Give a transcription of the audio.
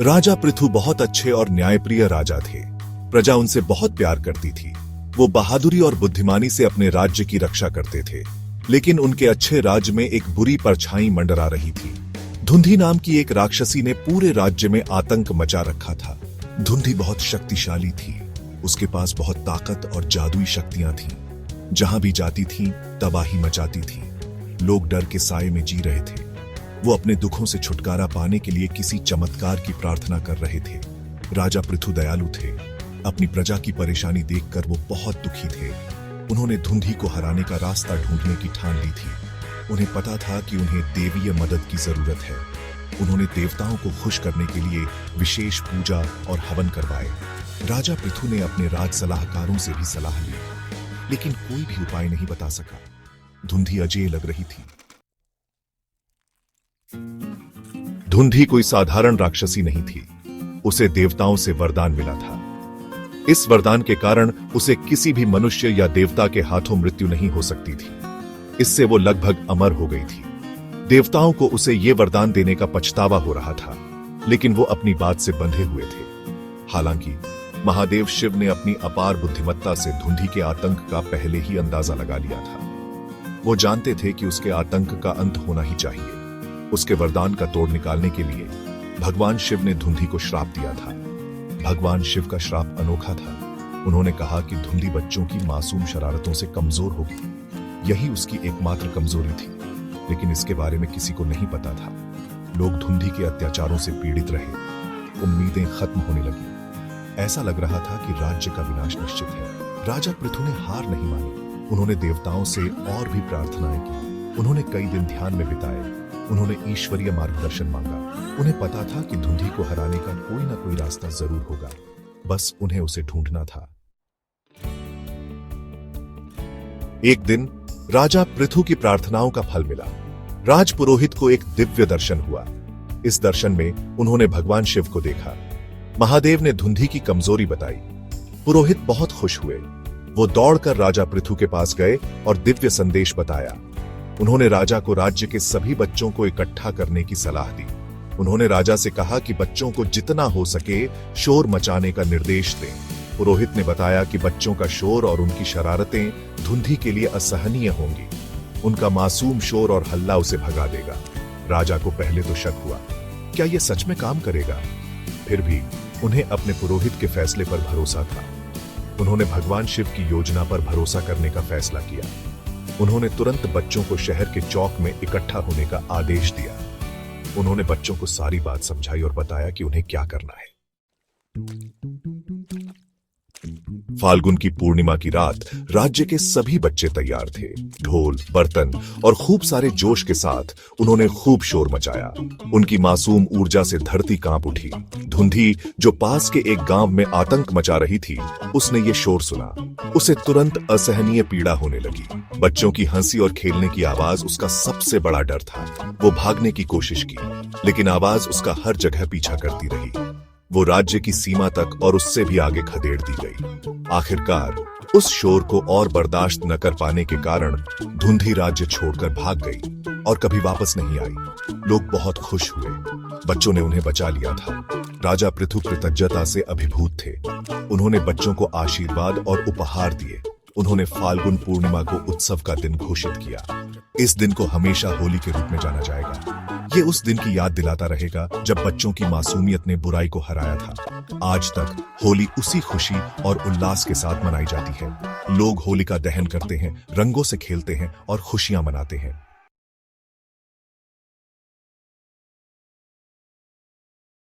राजा पृथु बहुत अच्छे और न्यायप्रिय राजा थे। प्रजा उनसे बहुत प्यार करती थी। वो बहादुरी और बुद्धिमानी से अपने राज्य की रक्षा करते थे। लेकिन उनके अच्छे राज्य में एक बुरी परछाई मंडरा रही थी। धुंधी नाम की एक राक्षसी ने पूरे राज्य में आतंक मचा रखा था। धुंधी बहुत शक्तिशाली थी। उसके पास बहुत ताकत और जादुई शक्तियां थीं। जहां भी जाती थी तबाही मचाती थी। लोग डर के साए में जी रहे थे। वो अपने दुखों से छुटकारा पाने के लिए किसी चमत्कार की प्रार्थना कर रहे थे। राजा पृथु दयालु थे। अपनी प्रजा की परेशानी देखकर वो बहुत दुखी थे। उन्होंने धुंधी को हराने का रास्ता ढूंढने की ठान ली थी। उन्हें पता था कि उन्हें देवीय मदद की जरूरत है। उन्होंने देवताओं को खुश करने के लिए विशेष पूजा और हवन करवाए। राजा पृथु ने अपने राज सलाहकारों से भी सलाह ली, लेकिन कोई भी उपाय नहीं बता सका। धुंधी अजेय लग रही थी। धुंधी कोई साधारण राक्षसी नहीं थी। उसे देवताओं से वरदान मिला था। इस वरदान के कारण उसे किसी भी मनुष्य या देवता के हाथों मृत्यु नहीं हो सकती थी। इससे वो लगभग अमर हो गई थी। देवताओं को उसे ये वरदान देने का पछतावा हो रहा था, लेकिन वो अपनी बात से बंधे हुए थे। हालांकि महादेव शिव ने अपनी अपार बुद्धिमत्ता से धुंधी के आतंक का पहले ही अंदाजा लगा लिया था। वो जानते थे कि उसके आतंक का अंत होना ही चाहिए। उसके वरदान का तोड़ निकालने के लिए भगवान शिव ने धुंधी को श्राप दिया था। भगवान शिव का श्राप अनोखा था। उन्होंने कहा कि धुंधी बच्चों की मासूम शरारतों से कमजोर होगी। यही उसकी एकमात्र कमजोरी थी, लेकिन इसके बारे में किसी को नहीं पता था। लोग धुंधी के अत्याचारों से पीड़ित रहे। उम्मीदें खत्म होने लगी। ऐसा लग रहा था कि राज्य का विनाश निश्चित है। राजा पृथु ने हार नहीं मानी। उन्होंने देवताओं से और भी प्रार्थनाएं की। उन्होंने कई दिन ध्यान में बिताए। उन्होंने ईश्वरीय मार्गदर्शन मांगा। उन्हें पता था कि धुंधी को हराने का कोई ना कोई रास्ता जरूर होगा। बस उन्हें उसे ढूंढना था। एक दिन राजा पृथु की प्रार्थनाओं का फल मिला। राजपुरोहित को एक दिव्य दर्शन हुआ। इस दर्शन में उन्होंने भगवान शिव को देखा। महादेव ने धुंधी की कमजोरी बताई। पुरोहित बहुत खुश हुए। वो दौड़कर राजा पृथु के पास गए और दिव्य संदेश बताया। उन्होंने राजा को राज्य के सभी बच्चों को इकट्ठा करने की सलाह दी। उन्होंने राजा से कहा कि बच्चों को जितना हो सके शोर मचाने का निर्देश दें। पुरोहित ने बताया कि बच्चों का शोर और उनकी शरारतें धुंधी के लिए असहनीय होंगी। उनका मासूम शोर और हल्ला उसे भगा देगा। राजा को पहले तो शक हुआ, क्या यह सच में काम करेगा? फिर भी उन्हें अपने पुरोहित के फैसले पर भरोसा था। उन्होंने भगवान शिव की योजना पर भरोसा करने का फैसला किया। उन्होंने तुरंत बच्चों को शहर के चौक में इकट्ठा होने का आदेश दिया। उन्होंने बच्चों को सारी बात समझाई और बताया कि उन्हें क्या करना है। फाल्गुन की पूर्णिमा की रात राज्य के सभी बच्चे तैयार थे। ढोल, बर्तन और खूब सारे जोश के साथ उन्होंने खूब शोर मचाया। उनकी मासूम ऊर्जा से धरती कांप उठी। धुंधी, जो पास के एक गांव में आतंक मचा रही थी, उसने ये शोर सुना। उसे तुरंत असहनीय पीड़ा होने लगी। बच्चों की हंसी और खेलने की आवाज उसका सबसे बड़ा डर था। वो भागने की कोशिश की, लेकिन आवाज उसका हर जगह पीछा करती रही। वो राज्य की सीमा तक और उससे भी आगे खदेड़ दी गई। आखिरकार उस शोर को और बर्दाश्त न कर पाने के कारण धुंधी राज्य छोड़कर भाग गई और कभी वापस नहीं आई। लोग बहुत खुश हुए। बच्चों ने उन्हें बचा लिया था। राजा पृथु कृतज्ञता से अभिभूत थे। उन्होंने बच्चों को आशीर्वाद और उपहार दिए। उन्होंने फाल्गुन पूर्णिमा को उत्सव का दिन घोषित किया। इस दिन को हमेशा होली के रूप में जाना जाएगा। ये उस दिन की याद दिलाता रहेगा जब बच्चों की मासूमियत ने बुराई को हराया था। आज तक होली उसी खुशी और उल्लास के साथ मनाई जाती है। लोग होलिका दहन करते हैं, रंगों से खेलते हैं और खुशियां मनाते हैं।